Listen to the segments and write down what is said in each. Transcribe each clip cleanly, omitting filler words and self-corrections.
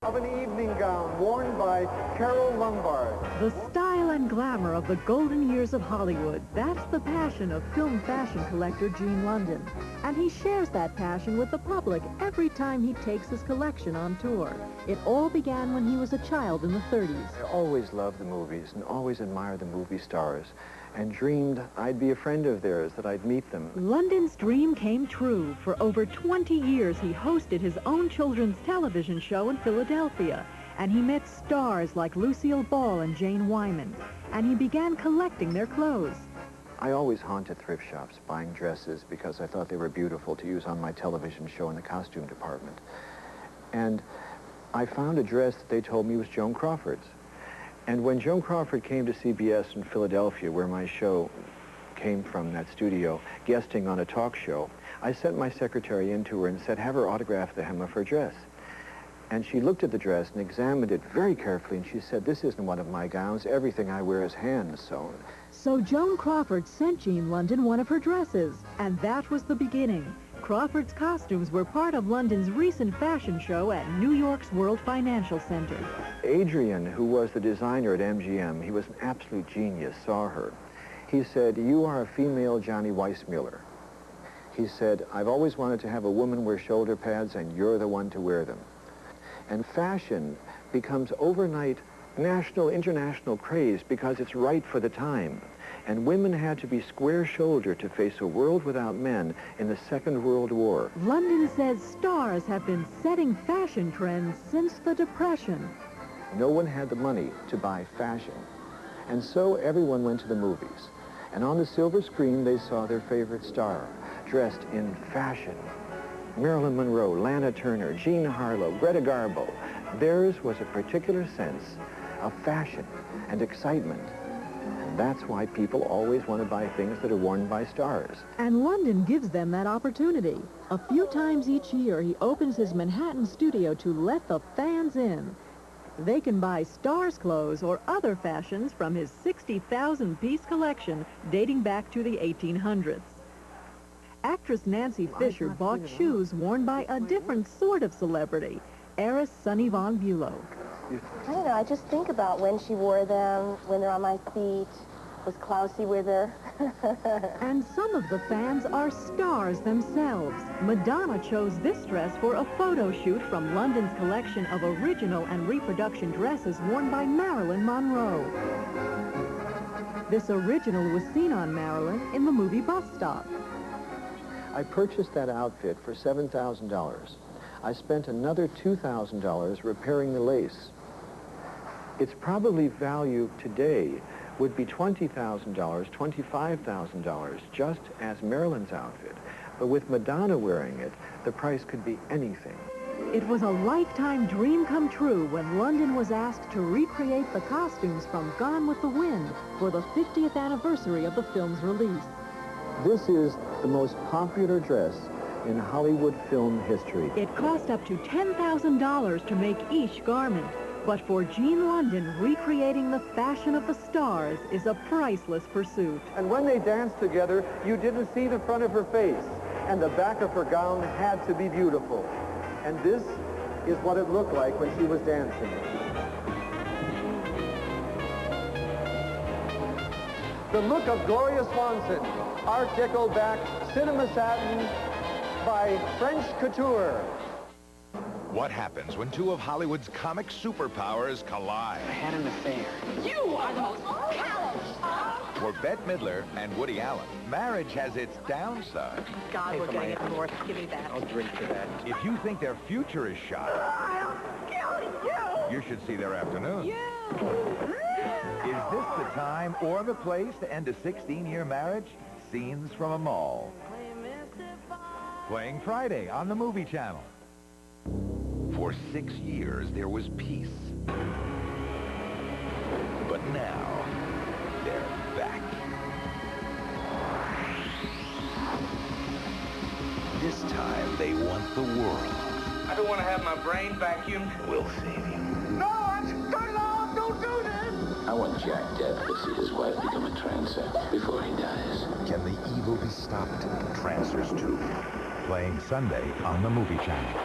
Of an evening gown worn by Carol Lombard. The style and glamour of the golden years of Hollywood, that's the passion of film fashion collector Gene London. And he shares that passion with the public every time he takes his collection on tour. It all began when he was a child in the 30s. I always loved the movies and always admired the movie stars and dreamed I'd be a friend of theirs, that I'd meet them. London's dream came true. For over 20 years, he hosted his own children's television show in Philadelphia, and he met stars like Lucille Ball and Jane Wyman, and he began collecting their clothes. I always haunted thrift shops buying dresses because I thought they were beautiful to use on my television show in the costume department. And I found a dress that they told me was Joan Crawford's. And when Joan Crawford came to CBS in Philadelphia, where my show came from, that studio, guesting on a talk show, I sent my secretary into her and said, have her autograph the hem of her dress. And she looked at the dress and examined it very carefully, and she said, this isn't one of my gowns. Everything I wear is hand-sewn. So Joan Crawford sent Gene London one of her dresses, and that was the beginning. Crawford's costumes were part of London's recent fashion show at New York's World Financial Center. Adrian, who was the designer at MGM, he was an absolute genius, saw her. He said, you are a female Johnny Weissmuller. He said, I've always wanted to have a woman wear shoulder pads, and you're the one to wear them. And fashion becomes overnight national, international craze because it's right for the time. And women had to be square-shouldered to face a world without men in the Second World War. London says stars have been setting fashion trends since the Depression. No one had the money to buy fashion. And so everyone went to the movies. And on the silver screen, they saw their favorite star, dressed in fashion. Marilyn Monroe, Lana Turner, Jean Harlow, Greta Garbo. Theirs was a particular sense of fashion and excitement. And that's why people always want to buy things that are worn by stars. And London gives them that opportunity. A few times each year, he opens his Manhattan studio to let the fans in. They can buy stars' clothes or other fashions from his 60,000-piece collection dating back to the 1800s. Actress Nancy Fisher bought shoes worn by a different sort of celebrity, heiress Sunny Von Bulow. I don't know, I just think about when she wore them, when they're on my feet. Was Klausy with her? And some of the fans are stars themselves. Madonna chose this dress for a photo shoot from London's collection of original and reproduction dresses worn by Marilyn Monroe. This original was seen on Marilyn in the movie Bus Stop. I purchased that outfit for $7,000. I spent another $2,000 repairing the lace. Its probably value today would be $20,000, $25,000, just as Marilyn's outfit. But with Madonna wearing it, the price could be anything. It was a lifetime dream come true when London was asked to recreate the costumes from Gone with the Wind for the 50th anniversary of the film's release. This is the most popular dress in Hollywood film history. It cost up to $10,000 to make each garment. But for Gene London, recreating the fashion of the stars is a priceless pursuit. And when they danced together, you didn't see the front of her face, and the back of her gown had to be beautiful. And this is what it looked like when she was dancing. The look of Gloria Swanson, Art Deco back, cinema satin by French couture. What happens when two of Hollywood's comic superpowers collide? I had an affair. You are the most callous. For Bette Midler and Woody Allen, marriage has its downside. God, we're gonna get divorced. Give me that. I'll drink to that. If you think their future is shot, I'll kill you. you should see their afternoon. Is this the time or the place to end a 16-year marriage? Scenes from a Mall. Playing Friday on the Movie Channel. For 6 years, there was peace. But now, they're back. This time, they want the world. I don't want to have my brain vacuumed. We'll save you. No, turn it off! Don't do this! I want Jack Death to see his wife become a trancer before he dies. Can the evil be stopped? Trancers II. Playing Sunday on the Movie Channel.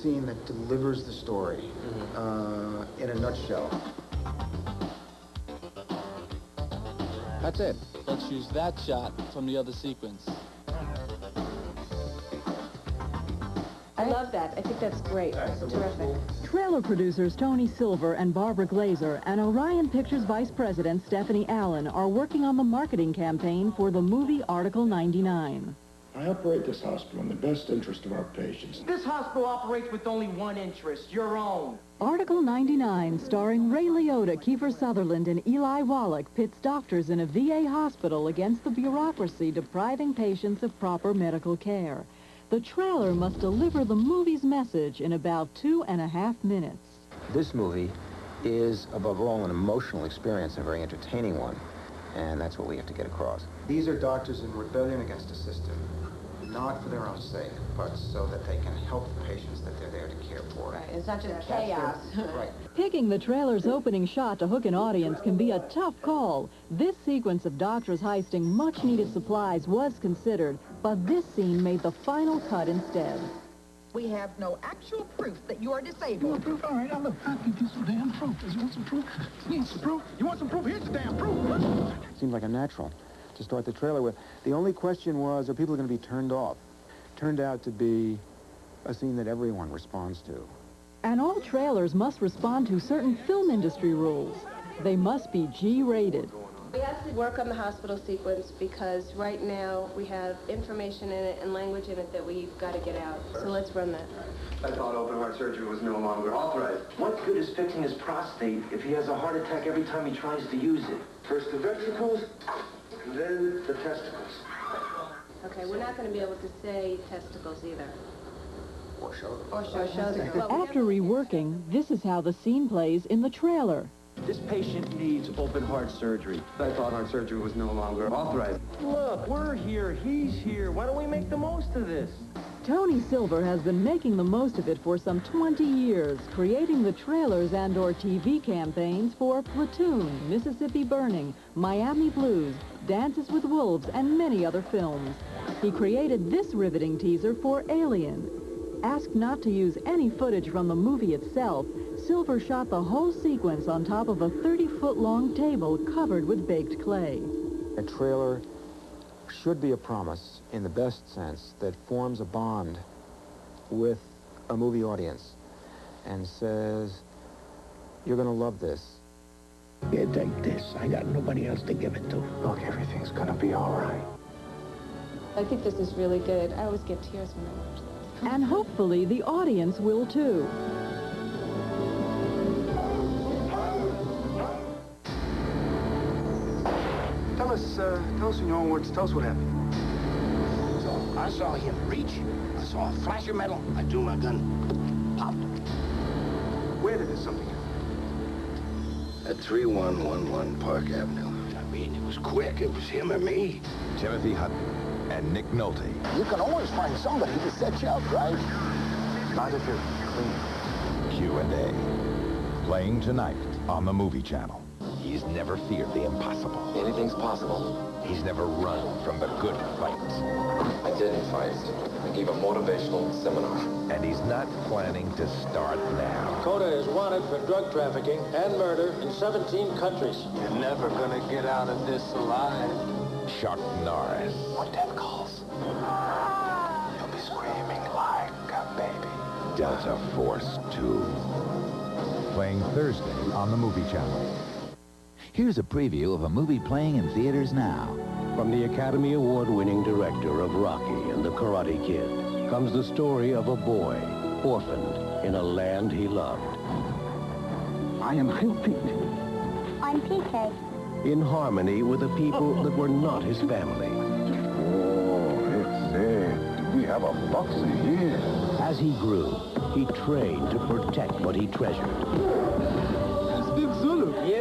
scene that delivers the story in a nutshell. That's it. Let's use that shot from the other sequence. I love that. I think that's great. Terrific. Trailer producers Tony Silver and Barbara Glazer and Orion Pictures Vice President Stephanie Allen are working on the marketing campaign for the movie Article 99. I operate this hospital in the best interest of our patients. This hospital operates with only one interest, your own. Article 99, starring Ray Liotta, Kiefer Sutherland, and Eli Wallach, pits doctors in a VA hospital against the bureaucracy depriving patients of proper medical care. The trailer must deliver the movie's message in about 2.5 minutes. This movie is, above all, an emotional experience, a very entertaining one, and that's what we have to get across. These are doctors in rebellion against a system, not for their own sake, but so that they can help the patients that they're there to care for. Right. It's not just chaos. Right. Picking the trailer's opening shot to hook an audience can be a tough call. This sequence of doctors heisting much-needed supplies was considered, but this scene made the final cut instead. We have no actual proof that you are disabled. You want proof? All right, now look, I'll give you some damn proof. You want some proof? You want some proof? You want some proof? Here's the damn proof. Seemed like a natural to start the trailer with. The only question was, are people going to be turned off? Turned out to be a scene that everyone responds to. And all trailers must respond to certain film industry rules. They must be G-rated. We have to work on the hospital sequence because right now we have information in it and language in it that we've got to get out. So let's run that. I thought open heart surgery was no longer authorized. What good is fixing his prostate if he has a heart attack every time he tries to use it? First the ventricles, and then the testicles. Okay, we're not going to be able to say testicles either. Or show them. Or show them. After reworking, this is how the scene plays in the trailer. This patient needs open heart surgery. I thought heart surgery was no longer authorized. Look, we're here, he's here. Why don't we make the most of this? Tony Silver has been making the most of it for some 20 years, creating the trailers and/or TV campaigns for Platoon, Mississippi Burning, Miami Blues, Dances with Wolves, and many other films. He created this riveting teaser for Alien. Asked not to use any footage from the movie itself, Silver shot the whole sequence on top of a 30-foot-long table covered with baked clay. A trailer should be a promise, in the best sense, that forms a bond with a movie audience and says, you're going to love this. Here, take this. I got nobody else to give it to. Look, everything's going to be all right. I think this is really good. I always get tears when I watch this. And hopefully the audience will too. Tell us in your own words. Tell us what happened. So I saw him reach. I saw a flash of metal. I drew my gun. Popped. Where did this something happen? At 3111 Park Avenue. I mean, it was quick. It was him or me. Timothy Hutton and Nick Nolte. You can always find somebody to set you up, right? Not if you're clean. Q&A. Playing tonight on the Movie Channel. He's never feared the impossible. Anything's possible. He's never run from the good fight. I didn't fight. I gave a motivational seminar. And he's not planning to start now. Dakota is wanted for drug trafficking and murder in 17 countries. You're never gonna get out of this alive. Chuck Norris. When death calls, you'll be screaming like a baby. Delta Force 2. Playing Thursday on the Movie Channel. Here's a preview of a movie playing in theaters now. From the Academy Award-winning director of Rocky and the Karate Kid comes the story of a boy orphaned in a land he loved. I am Pete. I'm PK. In harmony with the people that were not his family. Oh, it's sad. We have a boxer here. As he grew, he trained to protect what he treasured.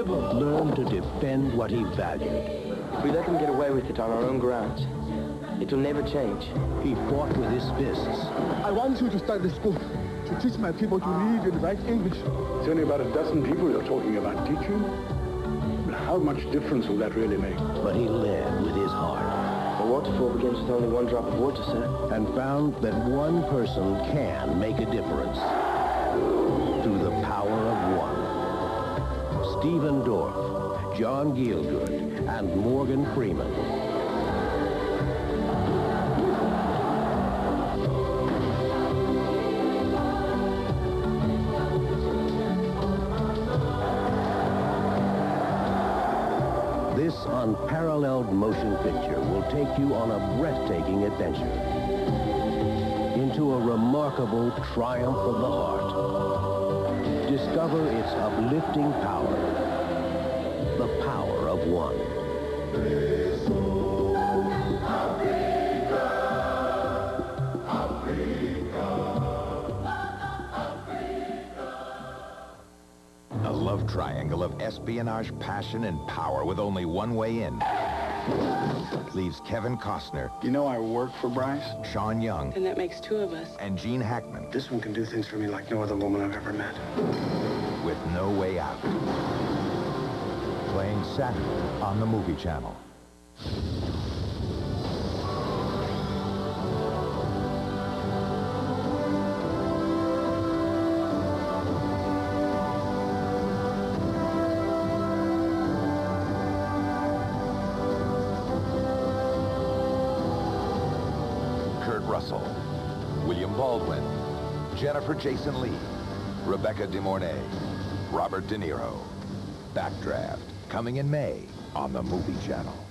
Learned to defend what he valued. If we let them get away with it on our own grounds, it will never change. He fought with his fists. I want you to start this school to teach my people to read and write English. It's only about a dozen people you're talking about teaching. But how much difference will that really make? But he led with his heart. The waterfall begins with only one drop of water, sir. And found that one person can make a difference through the power of one. Stephen Dorff, John Gielgud, and Morgan Freeman. This unparalleled motion picture will take you on a breathtaking adventure into a remarkable triumph of the heart. Discover its uplifting power, the power of one. A love triangle of espionage, passion, and power with only one way in. Leaves Kevin Costner. You know I work for Bryce? Sean Young. And that makes two of us. And Gene Hackman. This one can do things for me like no other woman I've ever met. With no way out. Playing Saturday on the Movie Channel. Russell, William Baldwin, Jennifer Jason Leigh, Rebecca De Mornay, Robert De Niro. Backdraft, coming in May on the Movie Channel.